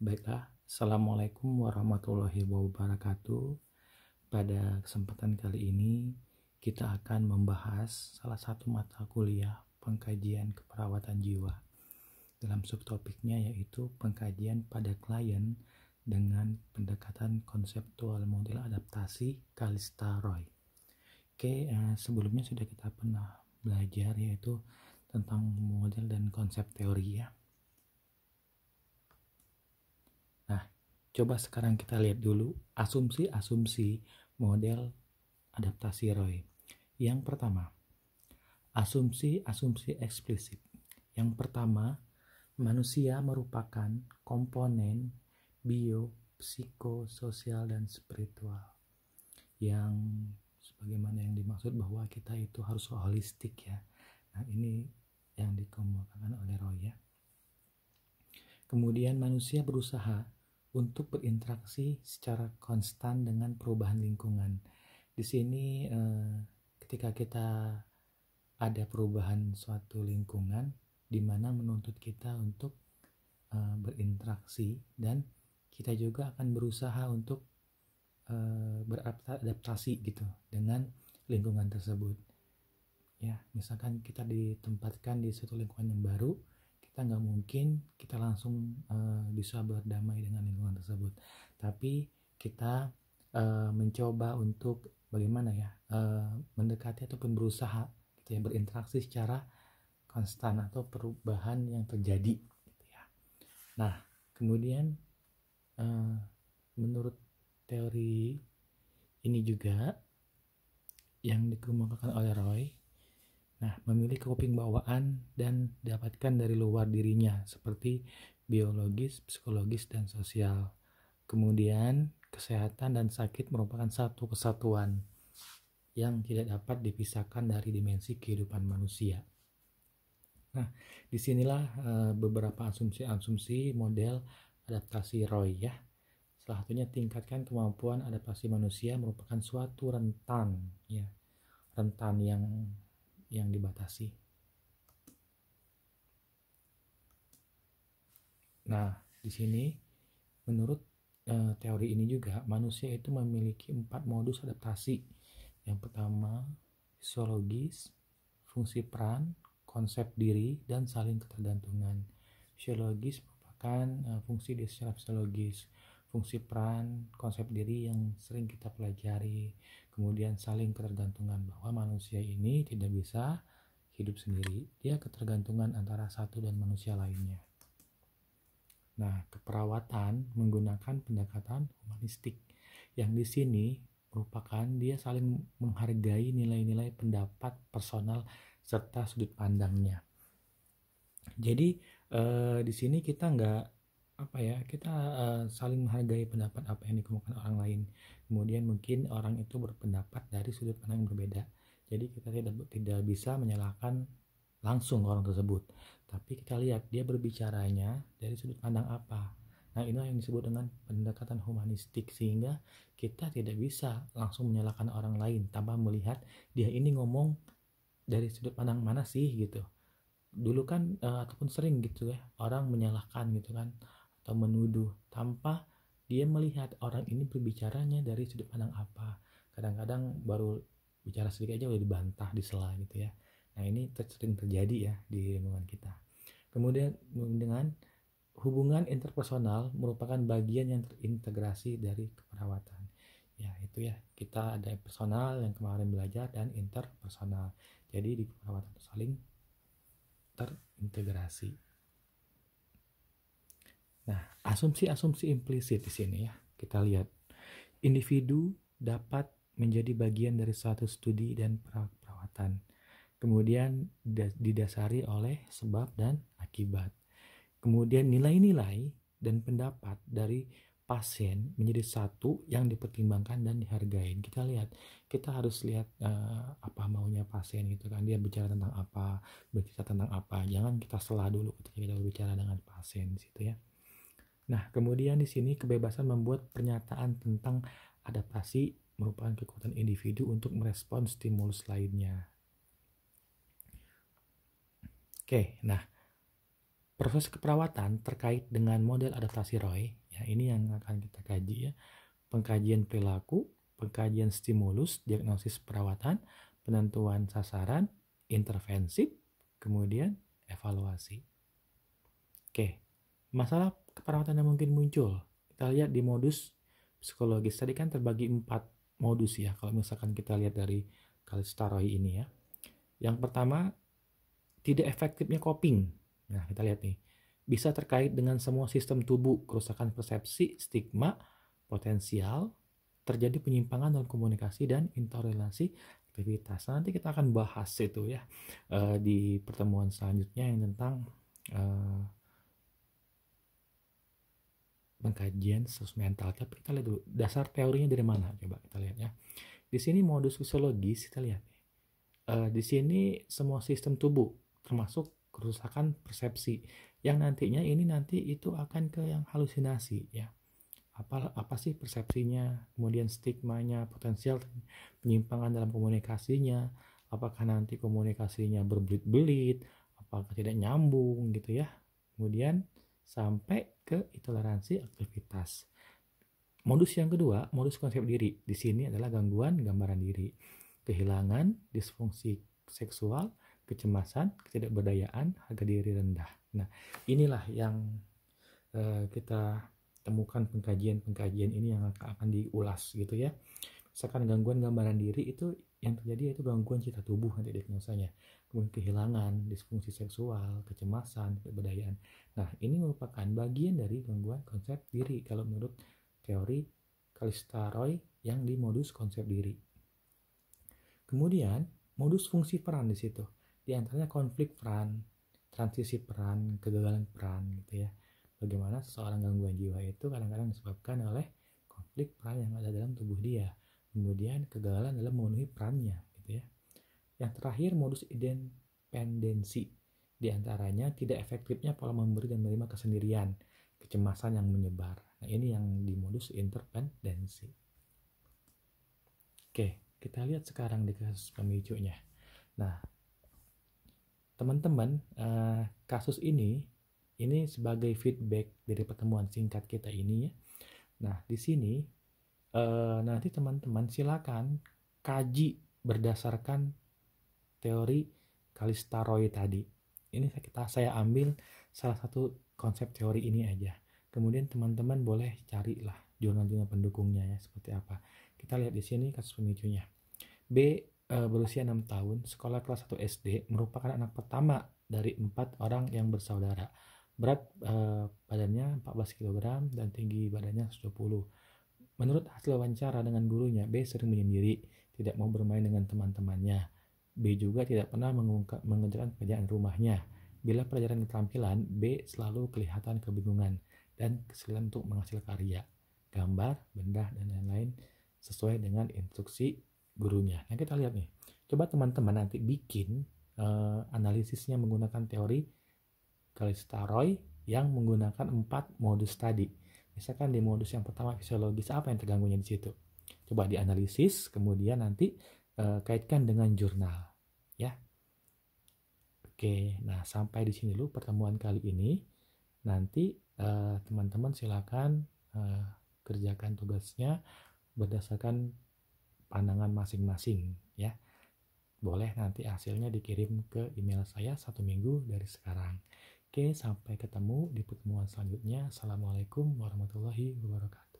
Baiklah, Assalamualaikum warahmatullahi wabarakatuh. Pada kesempatan kali ini, kita akan membahas salah satu mata kuliah pengkajian keperawatan jiwa. Dalam subtopiknya yaitu pengkajian pada klien dengan pendekatan konseptual model adaptasi Callista Roy. Oke, sebelumnya sudah kita pernah belajar yaitu tentang model dan konsep teori ya. Nah, coba sekarang kita lihat dulu asumsi-asumsi model adaptasi Roy. Yang pertama, asumsi-asumsi eksplisit. Yang pertama, manusia merupakan komponen bio, psikososial, dan spiritual. Yang sebagaimana yang dimaksud bahwa kita itu harus holistik ya. Nah, ini yang dikemukakan oleh Roy ya. Kemudian manusia berusaha untuk berinteraksi secara konstan dengan perubahan lingkungan. Di sini ketika kita ada perubahan suatu lingkungan di mana menuntut kita untuk berinteraksi, dan kita juga akan berusaha untuk beradaptasi gitu dengan lingkungan tersebut. Ya, misalkan kita ditempatkan di suatu lingkungan yang baru, kita nggak mungkin kita langsung bisa berdamai dengan lingkungan tersebut, tapi kita mencoba untuk bagaimana ya mendekati ataupun berusaha gitu ya, berinteraksi secara konstan atau perubahan yang terjadi gitu ya. Nah, kemudian menurut teori ini juga yang dikemukakan oleh Roy, nah, memiliki coping bawaan dan dapatkan dari luar dirinya seperti biologis, psikologis, dan sosial. Kemudian, kesehatan dan sakit merupakan satu kesatuan yang tidak dapat dipisahkan dari dimensi kehidupan manusia. Nah, disinilah beberapa asumsi-asumsi model adaptasi Roy ya. Salah satunya, tingkatkan kemampuan adaptasi manusia merupakan suatu rentan ya, rentan yang dibatasi. Nah, di sini menurut teori ini juga manusia itu memiliki 4 modus adaptasi. Yang pertama, fisiologis, fungsi peran, konsep diri, dan saling ketergantungan. Fisiologis merupakan fungsi di secara fisiologis, fungsi peran, konsep diri yang sering kita pelajari, kemudian saling ketergantungan bahwa manusia ini tidak bisa hidup sendiri, dia ketergantungan antara satu dan manusia lainnya. Nah, keperawatan menggunakan pendekatan humanistik yang di sini merupakan dia saling menghargai nilai-nilai pendapat personal serta sudut pandangnya. Jadi di sini kita nggak kita saling menghargai pendapat apa yang dikemukakan orang lain. Kemudian mungkin orang itu berpendapat dari sudut pandang yang berbeda. Jadi kita tidak bisa menyalahkan langsung orang tersebut, tapi kita lihat dia berbicaranya dari sudut pandang apa. Nah, inilah yang disebut dengan pendekatan humanistik, sehingga kita tidak bisa langsung menyalahkan orang lain tanpa melihat dia ini ngomong dari sudut pandang mana sih gitu. Dulu kan ataupun sering gitu ya orang menyalahkan gitu kan atau menuduh tanpa dia melihat orang ini berbicaranya dari sudut pandang apa. Kadang-kadang baru bicara sedikit aja udah dibantah, disela gitu ya. Nah, ini sering terjadi ya di lingkungan kita. Kemudian dengan hubungan interpersonal merupakan bagian yang terintegrasi dari keperawatan. Ya, itu ya. Kita ada personal yang kemarin belajar dan interpersonal. Jadi di keperawatan saling terintegrasi. Nah, asumsi-asumsi implisit di sini ya. Kita lihat. Individu dapat menjadi bagian dari suatu studi dan perawatan. Kemudian didasari oleh sebab dan akibat. Kemudian nilai-nilai dan pendapat dari pasien menjadi satu yang dipertimbangkan dan dihargai. Kita harus lihat apa maunya pasien gitu kan. Dia bicara tentang apa, bercerita tentang apa. Jangan kita sela dulu ketika kita berbicara dengan pasien di situ ya. Nah, kemudian di sini kebebasan membuat pernyataan tentang adaptasi merupakan kekuatan individu untuk merespon stimulus lainnya. Oke, nah Proses keperawatan terkait dengan model adaptasi Roy, ya ini yang akan kita kaji ya. Pengkajian perilaku, pengkajian stimulus, diagnosis perawatan, penentuan sasaran, intervensi, kemudian evaluasi. Oke, masalah keperawatan yang mungkin muncul, kita lihat di modus psikologis. Tadi kan terbagi 4 modus ya, kalau misalkan kita lihat dari Kalistaroy ini ya. Yang pertama, tidak efektifnya coping. Nah, kita lihat nih. Bisa terkait dengan semua sistem tubuh, kerusakan persepsi, stigma, potensial, terjadi penyimpangan dalam komunikasi dan interrelasi aktivitas. Nanti kita akan bahas itu ya di pertemuan selanjutnya yang tentang pengkajian status mental. Tapi kita lihat dulu dasar teorinya dari mana. Coba kita lihat ya. Di sini modus fisiologis kita lihat. Di sini semua sistem tubuh termasuk kerusakan persepsi yang nantinya ini nanti itu akan ke yang halusinasi ya. Apa sih persepsinya, kemudian stigmanya, potensial penyimpangan dalam komunikasinya, apakah nanti komunikasinya berbelit-belit, apakah tidak nyambung gitu ya. Kemudian sampai ke intoleransi aktivitas. Modus yang kedua, modus konsep diri. Di sini adalah gangguan gambaran diri, kehilangan, disfungsi seksual, kecemasan, ketidakberdayaan, harga diri rendah. Nah, inilah yang kita temukan pengkajian ini yang akan diulas gitu ya. Misalkan gangguan gambaran diri itu yang terjadi yaitu gangguan citra tubuh nanti diagnosanya. Kemudian kehilangan, disfungsi seksual, kecemasan, ketidakberdayaan. Nah, ini merupakan bagian dari gangguan konsep diri kalau menurut teori Kalistaroy yang di modus konsep diri. Kemudian modus fungsi peran di situ. Di antaranya konflik peran, transisi peran, kegagalan peran gitu ya. Bagaimana seseorang gangguan jiwa itu kadang-kadang disebabkan oleh konflik peran yang ada dalam tubuh dia. Kemudian kegagalan dalam memenuhi perannya gitu ya. Yang terakhir modus independensi. Di antaranya tidak efektifnya pola memberi dan menerima kesendirian, kecemasan yang menyebar. Nah, ini yang di modus interdependensi. Oke, kita lihat sekarang di kasus pemicunya. Nah, teman-teman, kasus ini sebagai feedback dari pertemuan singkat kita ini ya. Nah, di sini nanti teman-teman silakan kaji berdasarkan teori Kalistaroy tadi. Ini saya ambil salah satu konsep teori ini aja. Kemudian teman-teman boleh carilah jurnal-jurnal pendukungnya ya seperti apa. Kita lihat di sini kasus pemicunya. B berusia 6 tahun, sekolah kelas 1 SD, merupakan anak pertama dari 4 orang yang bersaudara. Berat badannya 14 kg dan tinggi badannya 120. Menurut hasil wawancara dengan gurunya, B sering menyendiri, tidak mau bermain dengan teman-temannya. B juga tidak pernah mengerjakan pekerjaan rumahnya. Bila pelajaran keterampilan, B selalu kelihatan kebingungan dan kesulitan untuk menghasilkan karya, gambar, benda, dan lain-lain sesuai dengan instruksi gurunya. Nah, kita lihat nih. Coba teman-teman nanti bikin analisisnya menggunakan teori Kalistaroy yang menggunakan 4 modus tadi. Misalkan di modus yang pertama fisiologis, apa yang terganggunya di situ? Coba dianalisis, kemudian nanti kaitkan dengan jurnal, ya. Oke, nah sampai di sini dulu pertemuan kali ini. Nanti teman-teman silakan kerjakan tugasnya berdasarkan pandangan masing-masing, ya. Boleh nanti hasilnya dikirim ke email saya 1 minggu dari sekarang. Oke, sampai ketemu di pertemuan selanjutnya. Assalamualaikum warahmatullahi wabarakatuh.